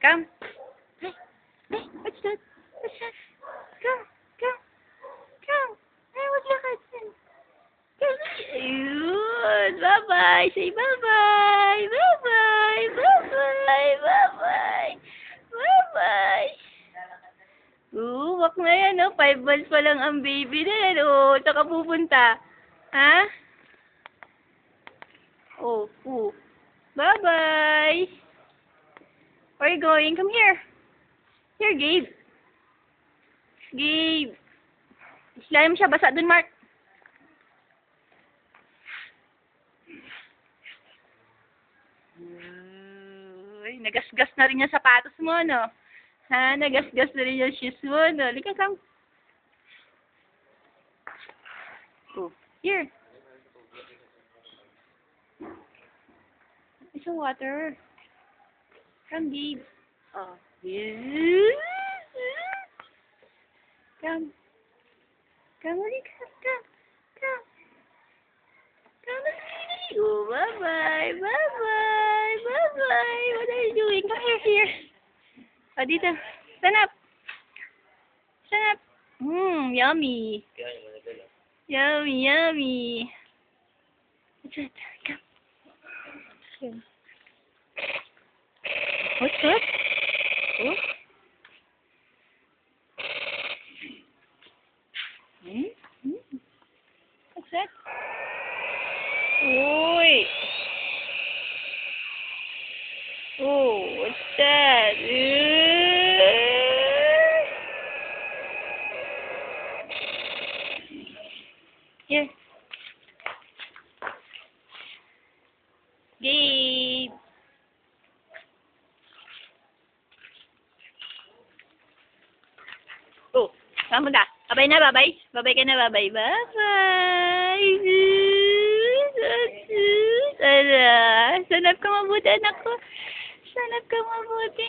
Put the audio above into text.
Come. Hey, hey, what's that? What's that? Come, come, come. Hey, maglakad. Come. Ayun. Bye-bye. Say bye-bye. Bye-bye. Bye-bye. Bye-bye. Bye-bye. Wak na yan, oh. 5 months pa lang ang baby na yan, oh. Saka pupunta. Ha? Oh, bye-bye. Where are you going? Come here. Here, Gabe. Gabe. Slime siya. Basa dun, Mark. Uy, nagasgas na rin yung sapatos mo, no? Ha? Nagasgas na rin yung shoes mo, no? Lika, come. Oh, here. It's some water. Come, Gabe. Oh, yeah. Come. Come, Lika. Come. Come. Come, Lika. Oh, bye-bye. Bye-bye. Bye-bye. What are you doing? Come here. Oh, dito. Stand up. Stand up. Yummy. Yummy, yummy. What's that? Come. What's that? Oh? What's that? Oi! Oh, what's that? Here. Gabe. Oh, kamu na. Babay na, babay. Babay ka na, babay. Bye-bye. Sanap ka mabuti, anak ko. Sanap ka mabuti.